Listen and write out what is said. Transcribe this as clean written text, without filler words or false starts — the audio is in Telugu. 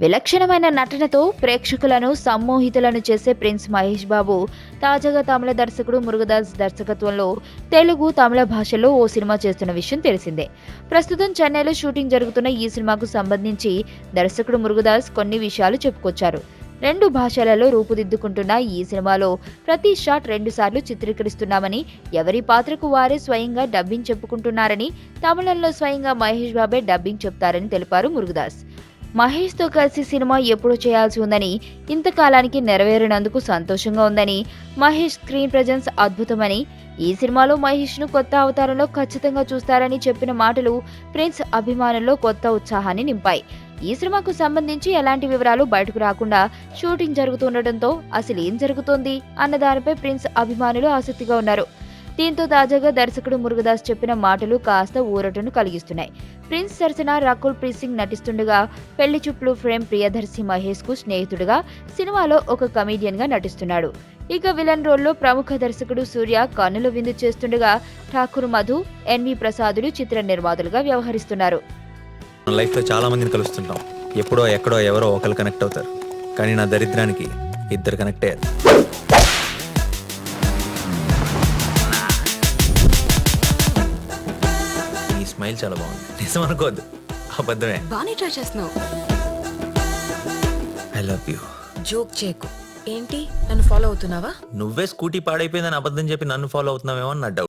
విలక్షణమైన నటనతో ప్రేక్షకులను సమ్మోహితులను చేసే ప్రిన్స్ మహేష్ బాబు తాజాగా తమిళ దర్శకుడు మురుగదాస్ దర్శకత్వంలో తెలుగు, తమిళ భాషల్లో ఓ సినిమా చేస్తున్న విషయం తెలిసిందే. ప్రస్తుతం చెన్నైలో షూటింగ్ జరుగుతున్న ఈ సినిమాకు సంబంధించి దర్శకుడు మురుగదాస్ కొన్ని విషయాలు చెప్పుకొచ్చారు. 2 భాషలలో రూపుదిద్దుకుంటున్న ఈ సినిమాలో ప్రతి షాట్ 2 సార్లు చిత్రీకరిస్తున్నామని, ఎవరి పాత్రకు వారే స్వయంగా డబ్బింగ్ చెప్పుకుంటున్నారని, తమిళంలో స్వయంగా మహేష్ బాబే డబ్బింగ్ చెప్తారని తెలిపారు మురుగదాస్. మహేష్తో కలిసి సినిమా ఎప్పుడో చేయాల్సి ఉందని, ఇంతకాలానికి నెరవేరినందుకు సంతోషంగా ఉందని, మహేష్ స్క్రీన్ ప్రెజెన్స్ అద్భుతమని, ఈ సినిమాలో మహేష్ను కొత్త అవతారంలో ఖచ్చితంగా చూస్తారని చెప్పిన మాటలు ప్రిన్స్ అభిమానుల్లో కొత్త ఉత్సాహాన్ని నింపాయి. ఈ సినిమాకు సంబంధించి ఎలాంటి వివరాలు బయటకు రాకుండా షూటింగ్ జరుగుతుండటంతో అసలు ఏం జరుగుతోంది అన్న దానిపై ప్రిన్స్ అభిమానులు ఆసక్తిగా ఉన్నారు. దీంతో తాజాగా దర్శకుడు మురుగదాస్ చెప్పిన మాటలు కాస్త ఊరటను కలిగిస్తున్నాయి. ప్రిన్స్ సరసన రకుల్ ప్రీత్ సింగ్ నటిస్తుండగా, పెళ్లి చూపులు ఫ్రేమ్ ప్రియదర్శి మహేష్ కు స్నేహితుడిగా సినిమాలో ఒక కమీడియన్ గా నటిస్తున్నాడు. ఇక విలన్ రోల్లో ప్రముఖ దర్శకుడు సూర్య కన్నుల విందు చేస్తుండగా, ఠాకూర్ మధు, ఎన్వి ప్రసాదులు చిత్ర నిర్మాతలుగా వ్యవహరిస్తున్నారు. లైఫ్ లో చాలా మందిని కలుస్తుంటాం. ఎప్పుడో ఎక్కడో ఎవరో ఒకరు కనెక్ట్ అవుతారు. కానీ నా దరిద్రానికి 2 కనెక్ట్ అయ్యారు. ఈ స్మైల్ చాలా బాగుంది. నిజం అనుకోవద్దు, అబద్ధమే. బానే ట్రై చేస్తున్నావు. I love you. జోక్ చేయకు. ఏంటి, నన్ను ఫాలో అవుతున్నావా? నువ్వే స్కూటీ పాడైపోయిందని అబద్ధం చెప్పి నన్ను ఫాలో అవుతున్నావేమో అని నా డౌట్.